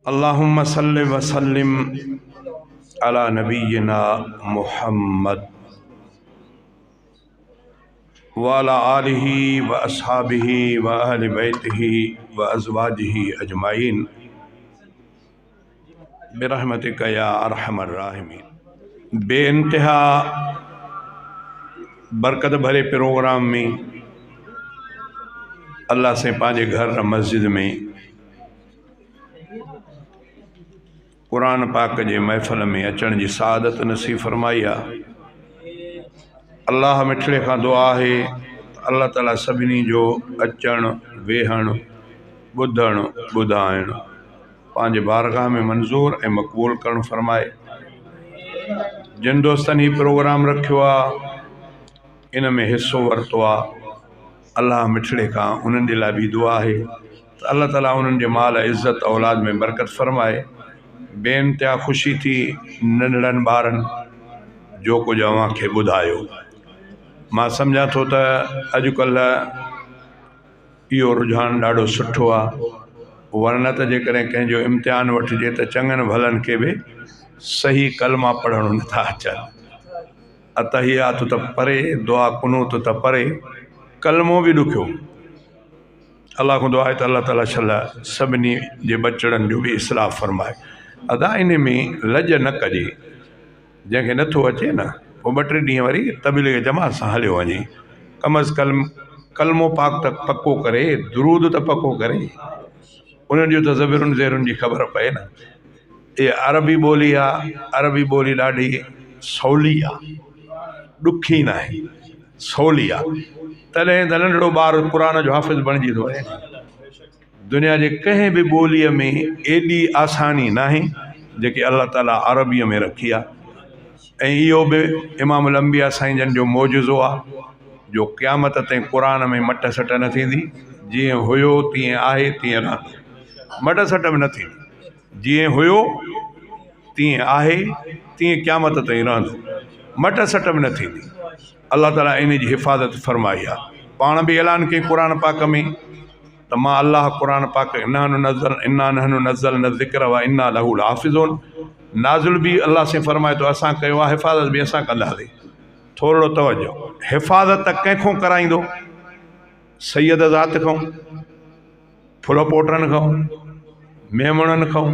अल्लाहुम्मा सल्लि व सल्लिम अला नबीना मुहम्मद व अला आलिहि व अस्हाबिहि व अहलि बैतिहि व अज़वाजिहि अजमाइन बिरहमतिका या अरहमर राहिमीन। बेइंतहा बरकत भरे प्रोग्राम में अल्लाह से पंहिंजे घर मस्जिद में कुरान पाक जे महफ़िल में अचण जी सआदत नसीब फरमाई आहे। अल्लाह मिठड़े खां दुआ है अल्लाह ताला सभिनी जो अचण वेहण ॿुधण ॿुधाइण पंहिंजे बारगाह में मंज़ूर ऐं मक़बूल करण फरमाए। जिन दोस्तनि ही प्रोग्राम रखियो आहे इन में हिस्सो वरितो आहे, अल्लाह मिठड़े खां उन्हनि जे लाइ बि दुआ है त अल्लाह ताला उन्हनि जे माल इज़्ज़त औलाद में बरकत फरमाए। बेइंतिहा ख़ुशी थी नंढड़नि ॿारनि जो कुछ अव्हांखे ॿुधायो। मां सम्झां थो त अॼुकल्ह इहो रुझान ॾाढो सुठो आहे, वरना त जेकॾहिं कंहिंजो इम्तिहान वठिजे त चङनि भलनि खे बि सही कलमा पढ़णु नथा अचनि। अतहियात त परे, दुआ कुनूत त परे, कलमो बि ॾुखियो। अल्लाह खां दुआ आहे त अल्लाह ताला शला सभिनी जे बचड़नि जो बि इस्लाह फरमाए। अदा इन में लज न कजे, जंहिंखे नथो अचे न पोइ 2-3 ॾींहं वरी तबलीग जमात सां हलियो वञे। कम अज़ कम कलमो पाक त पको करे, दुरूद त पको करे, उन्हनि जूं त ज़बीरुनि ज़ेरुनि जी ख़बर पए न। ये अरबी ॿोली आहे, अरबी ॿोली ॾाढी सवली आहे, ॾुखी न आहे, सवली आहे। तॾहिं त नंढड़ो ॿारु क़ुर जो हाफ़िज़ बणिजी थो वञे। दुनिया जे कंहिं बि ॿोलीअ में एॾी आसानी नाहे जेकी अल्लाह ताला अरबीअ में रखी आहे। ऐं इहो बि इमामुल अंबिया साईं जन जो मौजूज़ो आहे जो क़यामत ताईं क़ुर में मट सट न थींदी। जीअं हुयो तीअं आहे तीअं रहंदो, मट सट बि न थींदी। जीअं हुयो तीअं आहे तीअं क़यामत ताईं रहंदो, मट सट बि न थींदी। अल्लाह ताला इन जी हिफ़ाज़त फरमाई आहे। पाण बि ऐलान कई क़ुर पाक में त मां अल्लाह क़ुर पाक इन्ना नहनु नज़्ज़लना ज़िक्र व इन्ना लहू लाफ़िज़ून। नाज़िल बि अल्लाह से फरमाए तो असां कयो आहे, हिफ़ाज़त बि असां कंदासीं। थोरो तवजो, हिफ़ाज़त त कंहिंखों कराईंदो? सैयद ज़ात खां, फुल पोटनि खां, मेमणनि खां,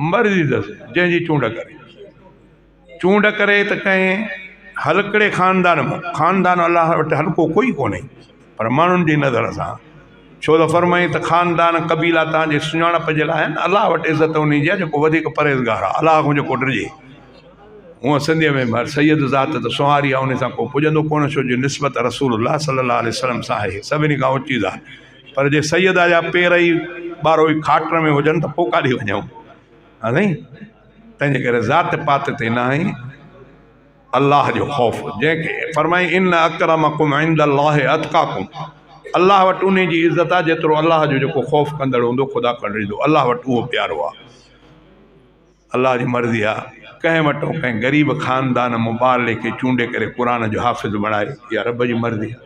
मर्ज़ी अथसि जंहिंजी चूंड करे। चूंड करे त कंहिं हलकड़े ख़ानदान में, ख़ानदान अल्लाह वटि हल्को कोई कोन्हे, पर माण्हुनि जी नज़र सां। छो त फरमाई त ख़ानदान क़बीला तव्हांजे सुञाणप जे लाइ अल्लाह वटि इज़त उन जी आहे जेको वधीक परहेज़गार आहे, अल्लाह खां जेको डिजे। हूअं सिंधीअ में सैयद ज़ात त सुहारी आहे, उन सां को पुॼंदो कोन, छो जो निस्बत रसूलुल्लाह सल्लल्लाहु अलैहि वसल्लम सां आहे, सभिनी खां ऊची ज़ात। पर जे सैयद जा पेर ई ॿारो ई खाटर में हुजनि त पोइ काॾे वञूं? हा साईं, तंहिंजे करे ज़ात पात ते न आहे, अल्लाह जो ख़ौफ़। जंहिंखे फरमाई इन अकरमकुम इंदल्लाहि अतक़ाकुम, अल्लाह वटि उन जी इज़त आहे जेतिरो अल्लाह जो जेको ख़ौफ़ कंदड़ हूंदो, ख़ुदा कंदड़, अल्लाह वटि उहो प्यारो आहे। अल्लाह जी मर्ज़ी आहे, कंहिं वटि कंहिं ग़रीब ख़ानदान मां ॿार लेके चूंडे करे क़ुर जो हाफ़िज़ बणाए, इहा रब जी मर्ज़ी आहे।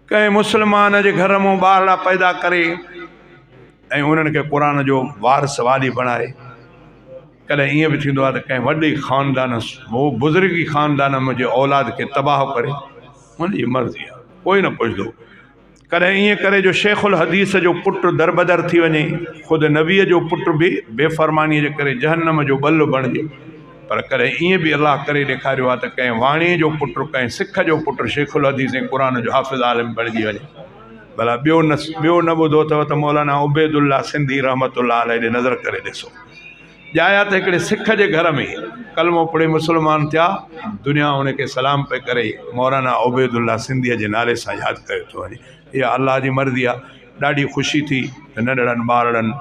कंहिं मुस्लमान जे घर मां ॿारड़ा पैदा करे ऐं उन्हनि खे क़ुर जो वारिस वाली बणाए। कॾहिं ईअं बि थींदो आहे त कंहिं वॾे ख़ानदान, वो बुज़ुर्गी ख़ानदान में जे औलाद खे तबाह करे, हुनजी मर्ज़ी आहे, कोई न पुछंदो। कॾहिं ईअं करे जो शेखुल हदीस जो पुटु दरबदर थी वञे, ख़ुदि नबीअ जो पुटु बि बेफ़रमानीअ जे करे जहन्नम जो बल्लु बणिजे। पर कॾहिं ईअं बि अल्लाह करे ॾेखारियो आहे त कंहिं वाणीअ जो पुटु, कंहिं सिख जो पुटु शेखुल हदीस ऐं क़ुर जो हाफ़िज़ आलिम बणिजी वञे। भला ॿियो न ॿुधो अथव त मौलाना उबैदुल्ला सिंधी रहमतुल्लाह अलैह ॾे नज़र करे ॾिसो। ॼाया त हिकिड़े सिख जे घर में कलमो पढ़े मुस्लमान थिया, दुनिया उनखे सलाम पे करे मौलाना उबैदुल्ला सिंधीअ जे नाले सां यादि कयो थो वञे। इहा अल्लाह जी मर्ज़ी आहे। ॾाढी ख़ुशी थी त नंढड़नि ॿारनि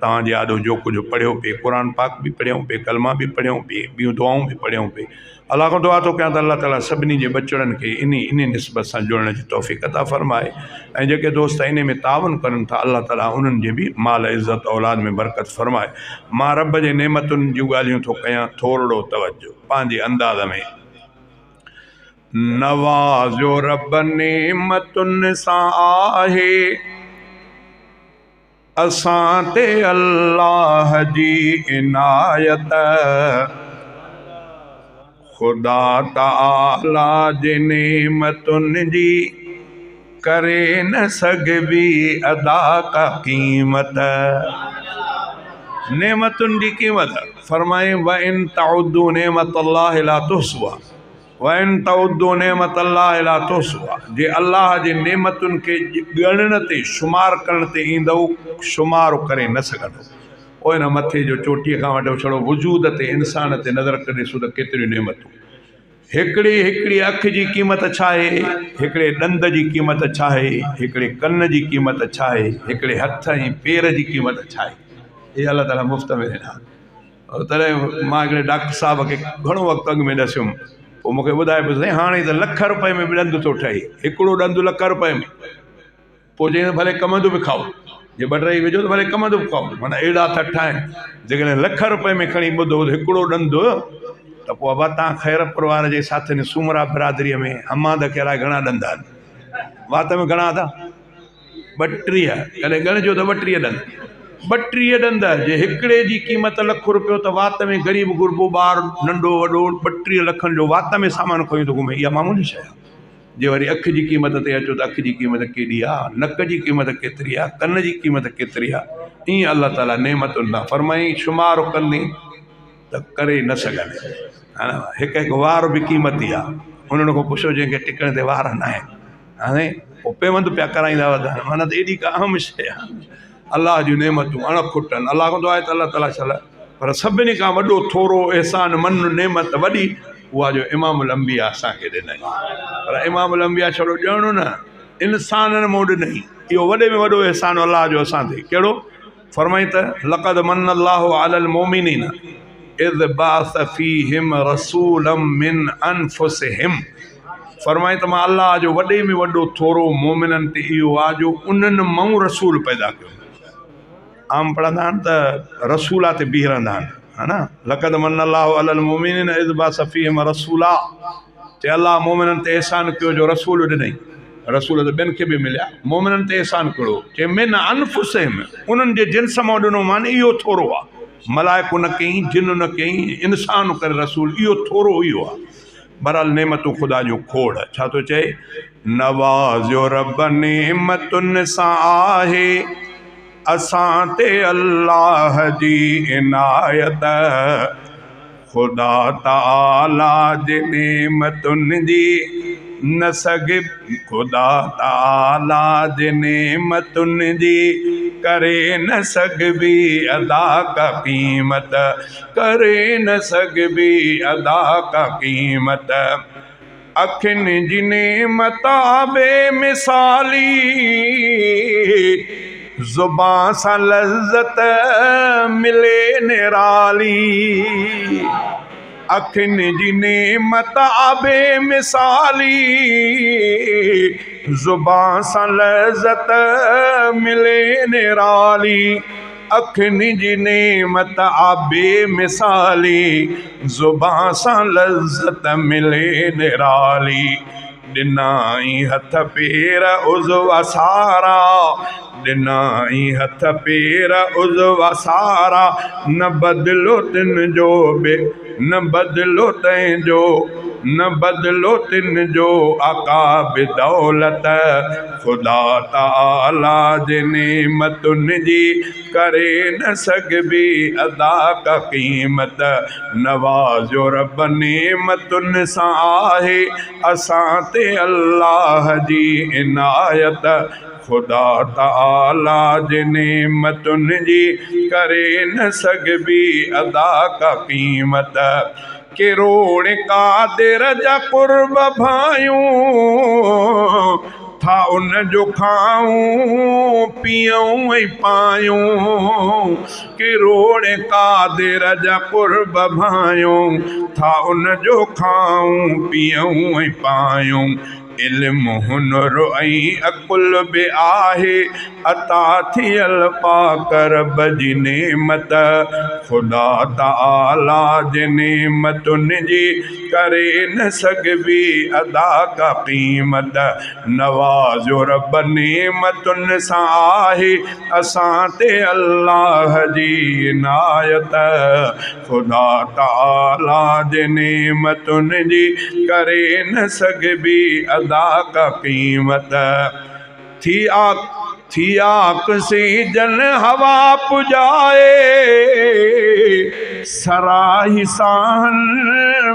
तव्हांजे आॾो जो कुझु पढ़ियो पिए, क़ुर पाक बि पढ़ियूं पिए, कलमा बि पढ़ियूं पिए, ॿियूं दुआऊं बि पढ़ियूं पिए। अल्लाह खां दुआ थो कयां त अल्लाह ताला सभिनी जे बचड़नि खे इन निस्बत सां जुड़ण जी तौफ़ीक़ अता फ़रमाए। ऐं जेके दोस्त इन में तावन कनि था, अल्लाह ताला उन्हनि जे बि माल इज़्ज़त औलाद में बरकत फ़रमाए। मां रब जे नेमतुनि जूं ॻाल्हियूं थो कयां, थोरो तवजो पंहिंजे अंदाज़ में। नवाज़ो रब नेमतुनि सां आहे, असां ते अल्लाह जी इनायत खुदा ताला जे नेमतुनि जी करे न सघबी अदा का क़ीमत। नेमतुनि जी क़ीमत फरमाए व इन तउद्दू नेमतल्लाहि ला तुहसुहा व इन तउद्दू नेमतल्लाहि ला तुहसुहा। जे अल्लाह जे नेमतुनि खे ॻणण ते शुमार करण ते ईंदव शुमार करे न सघंदो। ओ हिन मथे जो चोटीअ खां वठी छड़ो वजूद ते इंसान ते नज़र करे ॾिसो त केतिरियूं नेमतूं। हिकिड़ी अखि जी क़ीमत छा आहे, हिकिड़े ॾंद जी क़ीमत छा आहे, हिकिड़े कन जी क़ीमत छा आहे, हिकिड़े हथ ऐं पेर जी क़ीमत छा आहे। इहे अलाह ताला मुफ़्त में ॾिना। तॾहिं मां हिकिड़े डॉक्टर साहिब खे घणो वक़्तु अॻु में ॾसियुमि, पोइ मूंखे ॿुधाए पियो साईं हाणे त लख रुपए में बि ॾंदु थो ठहे, हिकिड़ो ॾंदु लख रुपए में। पोइ चई भले कमंदो बि खाओ, जे बटरई विझो त भले कमंदो बि खाओ। माना अहिड़ा था ठाहिनि जेकॾहिं लख रुपए में खणी ॿुधो हिकिड़ो ॾंदु त पोइ अबा तव्हां ख़ैर परिवार जे साथियुनि सूमरा बिरादरीअ में हमाद कहिड़ा घणा ॾंद आहिनि, वात में घणा था 32, कॾहिं ॻणिजो त 32 ॾंद। 32 ॾंद जे हिकिड़े जी क़ीमत लख रुपियो त वात में ग़रीब गुरबो ॿार नंढो वॾो 32 लखनि जो वात में सामान खणी थो घुमे, इहा मामूली शइ आहे। जे वरी अखि जी क़ीमत ते अचो त अखि जी क़ीमत केॾी आहे, नक जी क़ीमत केतिरी आहे, कन जी क़ीमत केतिरी आहे। ईअं अलाह ताला नेमतुनि तां फरमाई शुमार कंदी त करे न सघंदे। हिकु हिकु वार बि क़ीमती आहे। उन्हनि खां पुछो जंहिंखे टिकण ते वार न आहिनि, हाणे पोइ पेवंद पिया कराईंदा वधाइनि। माना त एॾी का अहम शइ आहे। अलाह जूं नेमतूं अणखुटनि। अलाह खां दुआ आहे त अलाह ताला छल, पर सभिनी खां वॾो थोरो एहसान मन नेमत वॾी उहा जो इमामुल अंबिया असांखे ॾिनई। पर इमामुल अंबिया छड़ो ॼणो न, इंसाननि मूं ॾिनई। इहो वॾे में वॾो एहसान अलाह जो असां ते कहिड़ो। फरमाई त लक़द मन अल्लाहु अलल मोमिनीन इज़ बास फीहिम रसूलम मिन अनफुसिहिम। फरमाई त मां अल्लाह जो वॾे में वॾो थोरो मोमिननि ते इहो आहे जो उन्हनि मां रसूल पैदा कयो। आम पढ़ंदा आहिनि त रसूला ते बीह रहंदा आहिनि, हा न। लक़द मन अल्लाहु अलल मोमिनीन इज़ बास फीहिम रसूला, ते अल्लाह मोमिननि ते एहसान कयो जो रसूल ॾिनई। रसूल त ॿियनि खे बि मिलिया, मोमिननि ते एहसान कयो चए मिन अनफुसिहिम, उन्हनि जे जिन्स मां ॾिनो मान इहो थोरो आहे। मलाइको न कई, जिन न कई, इंसान करे रसूल, इहो थोरो इहो आहे। बहरहाल नेमतूं ख़ुदा जूं खोड़। छा थो चए, नवाज़ो रब नेमतुनि सां आहे असां ते अल्लाह जी इनायत खुदा ताला जे नेमतुनि जी न सघे, खुदा ताला जे नेमतुनि जी करे न सघबी अदा का क़ीमत, करे न सघबी अदा का क़ीमत। अखियुनि जी नेमत बेमिसाली, ज़ुबान सां लज़्ज़त मिले निराली। अखियुनि जी नेमत बेमिसाली, ज़ुबान सां लज़्ज़त मिले निराली। अखियुनि जी नेमत बेमिसाली, ज़ुबान सां लज़्ज़त मिले निराली। ॾिनाई हथ पेर उज़वा सारा, ॾिनाई हथ पेर उज़वा सारा, न बदिलो तिन जो बे, न बदिलो तंहिंजो, न बदिलो तिन जो आका बिदौलत खुदा ताला जे नेमतुनि जी करे न सघबी अदा का क़ीमत। नवाज़ो रब नेमतुनि सां आहे असां ते अल्लाह जी इनायत खुदा ताला जे नेमतुनि जी करे न सघबी अदा का क़ीमत। किरोड़ कादिर जा कुर्ब भायूं था उन जो खाऊं पीऊं ऐं पायूं। किरोड़ कादिर जा कुर्ब भायूं था उन जो खाऊं पीऊं ऐं पायूं। इल्म हुनर ऐं अकुल बि आहे अता थियल पाक रब जी नेमत ख़ुदा ताला जे नेमतुनि जी करे न सघबी अदा का क़ीमत नवाज़ो रब नेमतुनि सां आहे असां ते अल्लाह जी इनायत ख़ुदा ताला जे नेमतुनि जी करे न सघबी अदा का क़ीमत थी ऑक्सीजन हवा पुजाए सराही साहन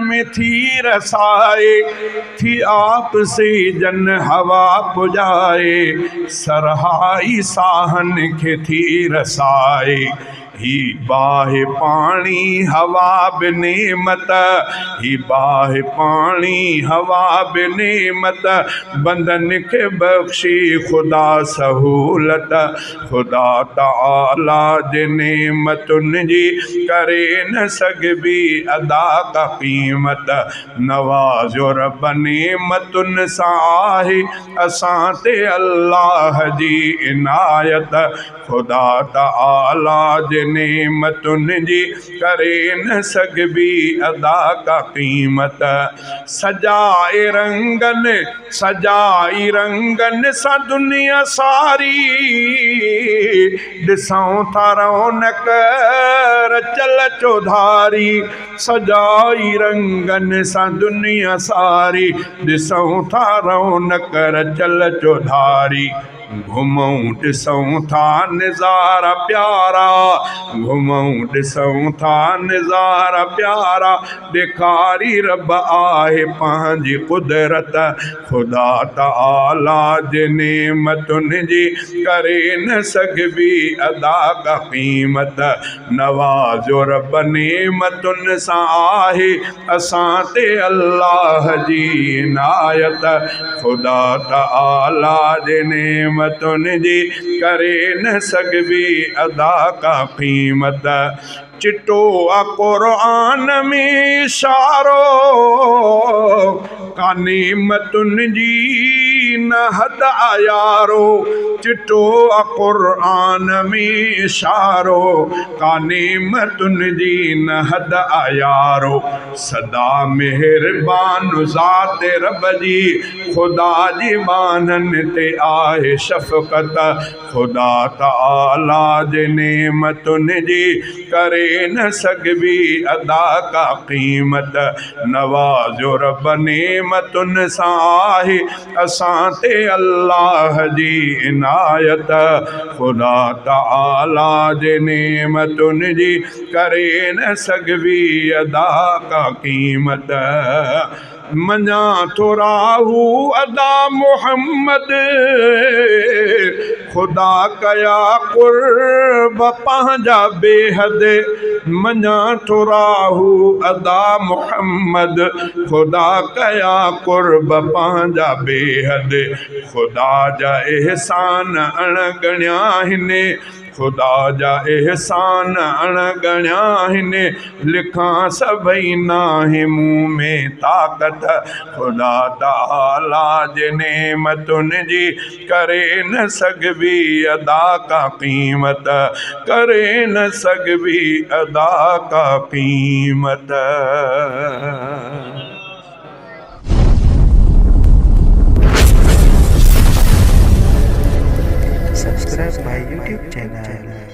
में थी रसाए थी ऑक्सीजन हवा पुजाए सरहाई साहन के थी रसाए ही बाहे पानी हवा बि नेमत ही बाहे पानी हवा बि नेमत बंदन के बख्शी खुदा सहूलत खुदा ताला जे नेमतुनि जी करे न सघबी अदा का क़ीमत नवाज़ो रब नेमतुनि सां आहे असां ते अल्लाह जी इनायत खुदा ताला जे नेमतुनि जी करे न सघबी अदा का क़ीमत सजाए रंगन सां दुनिया सारी ॾिसूं था रौनक रचल चौधारी सजाई रंगन सां दुनिया सारी ॾिसूं था रौनक रचल चौधारी घुमऊं ॾिसूं था नज़ारा प्यारा घुमऊं ॾिसूं था नज़ारा प्यारा ॾेखारी रब आहे पंहिंजी कुदरत ख़ुदा ताला जे नेमतुनि जी करे न सघबी अदा का क़ीमत नवाज़ो रब नेमतुनि सां आहे असां ते अल्लाह जी इनायत ख़ुदा ताला जे नेमतुनि जी करे न सघबी अदा का क़ीमत चिट्टो आ क़ुरान में इशारो का नेमतुनि जी न हद आयारो चिट्टो आ क़ुरान में इशारो का नेमतुनि जी न हद आयारो सदा मेहरबान ज़ात रब जी ख़ुदा जी बाननि ते आहे शफ़क़त ख़ुदा ताला जे नेमतुनि जी करे न सघबी अदा का क़ीमत नवाज़ो रब नेमतुनि सां आहे असां ते अल्लाह जी इनायत ख़ुदा ताला जे नेमतुनि जी करे न सघबी अदा का क़ीमत मञा थो राहू अदा मोहम्मद ख़ुदा कया क़ुर्ब पंहिंजा बेहद मञा थो राहू अदा मोहम्मद ख़ुदा कया क़ुर्ब पंहिंजा बेहद ख़ुदा जा एहसान अणगणिया आहिनि ख़ुदा जा एहसान अणगणिया आहिनि लिखां सभई नाहे मुंहुं में ताक़त ख़ुदा ताला जे नेमतुनि जी करे न सघबी अदा का क़ीमत करे न सघबी अदा का क़ीमत Subscribe my YouTube channel.